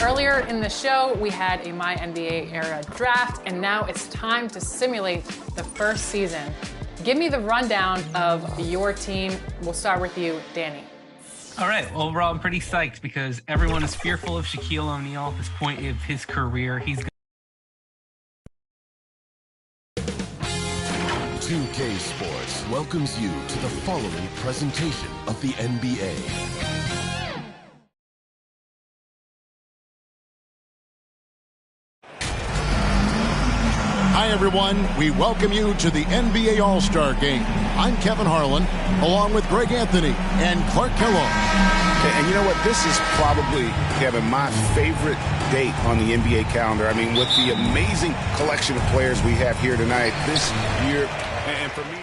Earlier in the show, we had a My NBA era draft, and now it's time to simulate the first season. Give me the rundown of your team. We'll start with you, Danny. All right. Well, overall, I'm pretty psyched because everyone is fearful of Shaquille O'Neal at this point of his career. He's 2K Sports welcomes you to the following presentation of the NBA. Hi, everyone. We welcome you to the NBA All-Star Game. I'm Kevin Harlan, along with Greg Anthony and Clark Kellogg. And you know what? This is probably, Kevin, my favorite date on the NBA calendar. I mean, with the amazing collection of players we have here tonight, this year, and for me,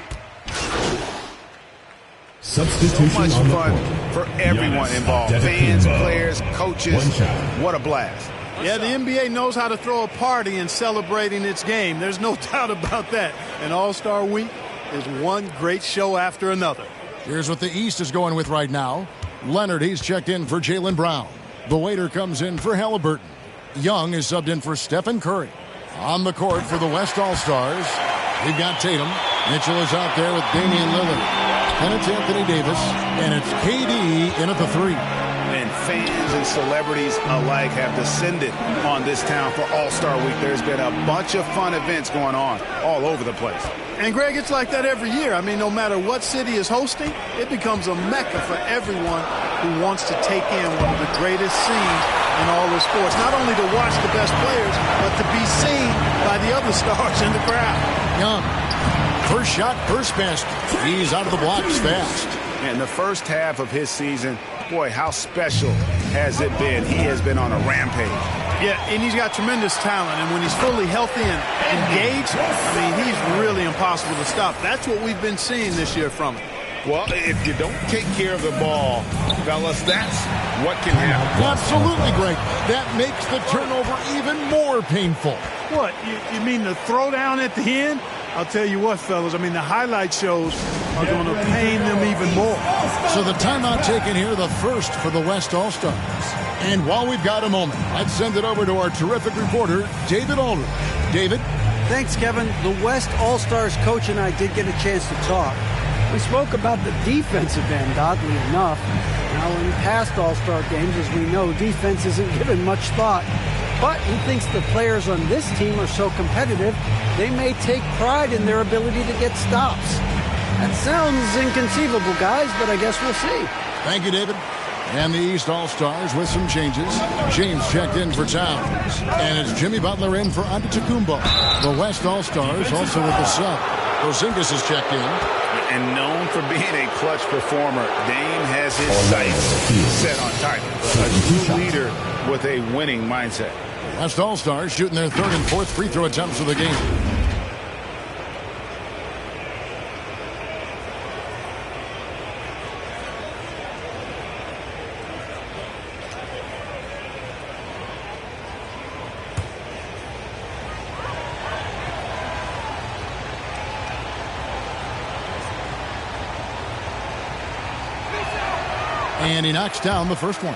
substitution so much on the fun court for everyone involved. Fans, players, coaches. What a blast. Yeah, the NBA knows how to throw a party in celebrating its game. There's no doubt about that. And All-Star Week is one great show after another. Here's what the East is going with right now. Leonard, he's checked in for Jaylen Brown. The waiter comes in for Halliburton. Young is subbed in for Stephen Curry. On the court for the West All-Stars, we've got Tatum. Mitchell is out there with Damian Lillard. And it's Anthony Davis. And it's KD in at the three. And fans and celebrities alike have descended on this town for All-Star Week. There's been a bunch of fun events going on all over the place. And, Greg, it's like that every year. I mean, no matter what city is hosting, it becomes a mecca for everyone who wants to take in one of the greatest scenes in all of sports. Not only to watch the best players, but to be seen by the other stars in the crowd. Young, first shot, first basket. He's out of the blocks fast. And the first half of his season, boy, how special has it been? He has been on a rampage. Yeah, and he's got tremendous talent. And when he's fully healthy and engaged, I mean, he's really impossible to stop. That's what we've been seeing this year from him. Well, if you don't take care of the ball, fellas, that's what can happen. Absolutely, Greg. That makes the turnover even more painful. What, you mean the throwdown at the end? I'll tell you what, fellas, I mean, the highlight shows are going to pain them even more. So the timeout taken here, the first for the West All-Stars. And while we've got a moment, let's send it over to our terrific reporter, David Aldridge. David? Thanks, Kevin. The West All-Stars coach and I did get a chance to talk. We spoke about the defensive end, oddly enough. Now, in past All-Star games, as we know, defense isn't given much thought. But he thinks the players on this team are so competitive, they may take pride in their ability to get stops. That sounds inconceivable, guys, but I guess we'll see. Thank you, David. And the East All-Stars with some changes. James checked in for Towns. And it's Jimmy Butler in for Antetokounmpo. The West All-Stars also with the sub. Porzingis is checked in. And known for being a clutch performer, Dame has his sights set on target. A true leader with a winning mindset. West All-Stars shooting their third and fourth free throw attempts of the game. And he knocks down the first one.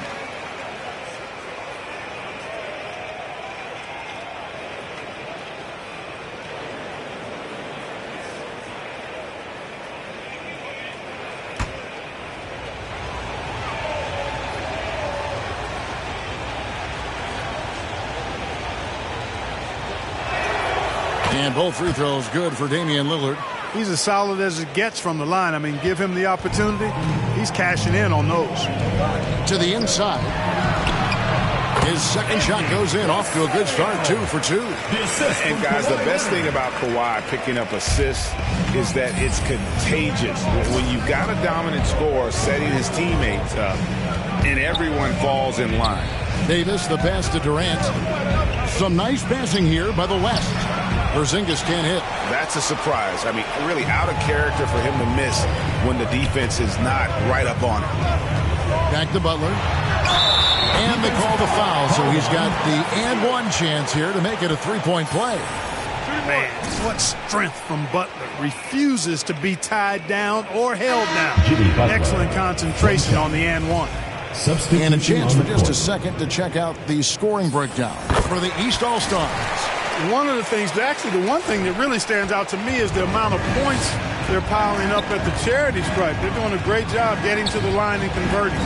And both free throws good for Damian Lillard. He's as solid as it gets from the line. I mean, give him the opportunity. He's cashing in on those. To the inside. His second shot goes in, off to a good start, 2 for 2. And guys, the best thing about Kawhi picking up assists is that it's contagious. When you've got a dominant scorer setting his teammates up, and everyone falls in line. Davis, the pass to Durant. Some nice passing here by the West. Porzingis can't hit. That's a surprise. I mean, really out of character for him to miss when the defense is not right up on him. Back to Butler. And they call the foul, so he's got the and one chance here to make it a three-point play. Man, what strength from Butler. Refuses to be tied down or held down. Excellent concentration on the and one. And a chance for just a second to check out the scoring breakdown for the East All-Stars. One of the things, actually the one thing that really stands out to me is the amount of points they're piling up at the charity stripe. They're doing a great job getting to the line and converting.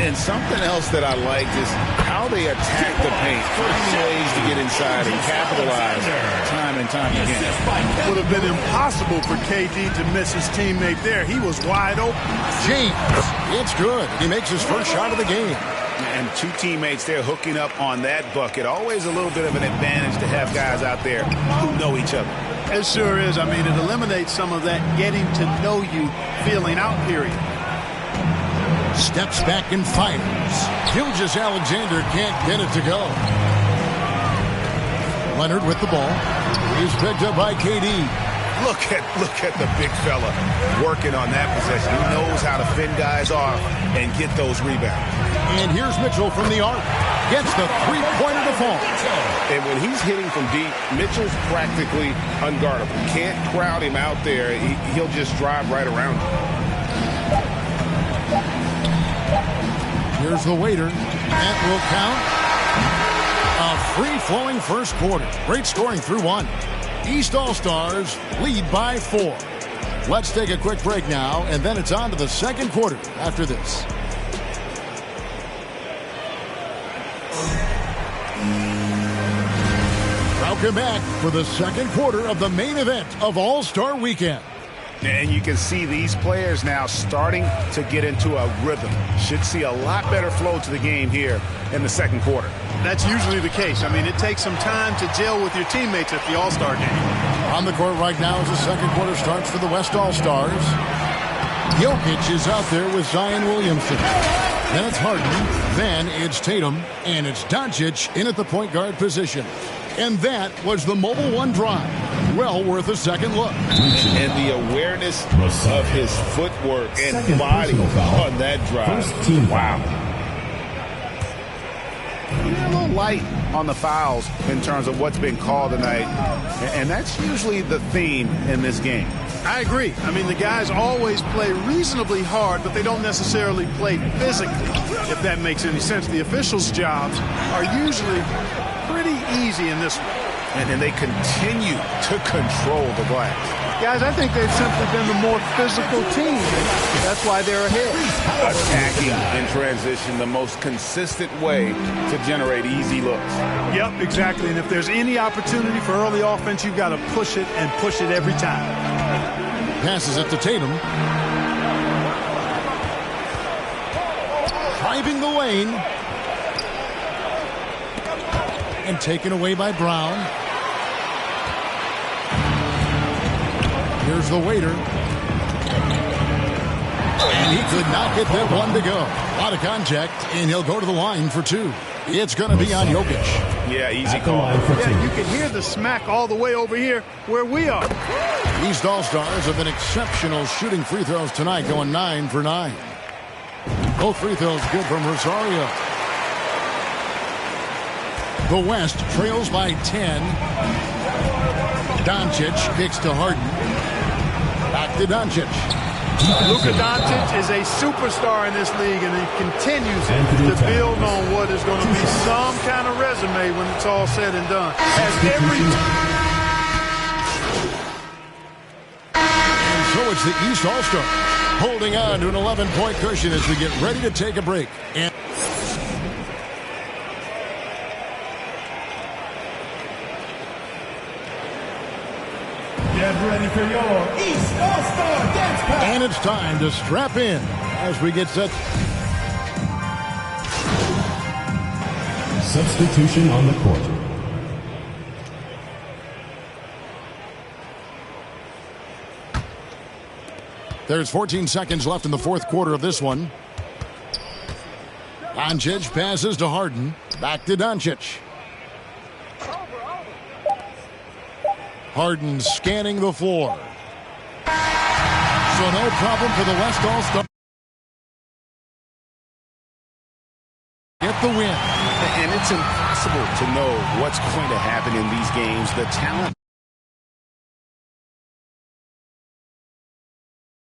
And something else that I liked is how they attack the paint, finding ways to get inside and capitalize time and time again. Would have been impossible for KD to miss his teammate there. He was wide open. James, it's good. He makes his first shot of the game. And two teammates there hooking up on that bucket. Always a little bit of an advantage to have guys out there who know each other. It sure is. I mean, it eliminates some of that getting to know you feeling out period. Steps back and fires. Gilgeous-Alexander can't get it to go. Leonard with the ball. He's picked up by KD. Look at the big fella working on that possession. He knows how to fend guys off and get those rebounds. And here's Mitchell from the arc. Gets the three-pointer to fall. And when he's hitting from deep, Mitchell's practically unguardable. Can't crowd him out there. He'll just drive right around him. Here's the waiter. That will count. A free-flowing first quarter. Great scoring through one. East All-Stars lead by 4. Let's take a quick break now, and then it's on to the second quarter after this. Welcome back for the second quarter of the main event of All-Star Weekend. And you can see these players now starting to get into a rhythm. Should see a lot better flow to the game here in the second quarter. That's usually the case. I mean, it takes some time to gel with your teammates at the All-Star game. On the court right now as the second quarter starts for the West All-Stars. Jokic is out there with Zion Williamson. Then it's Harden. Then it's Tatum. And it's Doncic in at the point guard position. And that was the Mobile One drive. Well worth a second look. And the awareness of his footwork and body on that drive. Wow. A little light on the fouls in terms of what's been called tonight. And that's usually the theme in this game. I agree. I mean, the guys always play reasonably hard, but they don't necessarily play physically, if that makes any sense. The officials' jobs are usually pretty easy in this one. And they continue to control the glass. Guys, I think they've simply been the more physical team. That's why they're ahead. Attacking in transition, the most consistent way to generate easy looks. Yep, exactly. And if there's any opportunity for early offense, you've got to push it and push it every time. Passes it to Tatum. Driving the lane. And taken away by Brown. Here's the waiter. And he could not get that one to go. A lot of contact, and he'll go to the line for 2. It's going to be on Jokic. Yeah, easy call. Yeah, you can hear the smack all the way over here where we are. East All-Stars have been exceptional shooting free throws tonight, going 9 for 9. Both free throws good from Rosario. The West trails by 10. Doncic kicks to Harden. Back to Doncic. Luka Doncic is a superstar in this league, and he continues to build on what is going to be some kind of resume when it's all said and done. And so it's the East All-Star holding on to an 11-point cushion as we get ready to take a break. And get ready for your East All-Star Dance Pack. And it's time to strap in as we get set. Substitution on the court. There's 14 seconds left in the fourth quarter of this one. Doncic passes to Harden. Back to Doncic. Harden scanning the floor. So no problem for the West All-Star. Get the win. And it's impossible to know what's going to happen in these games. The talent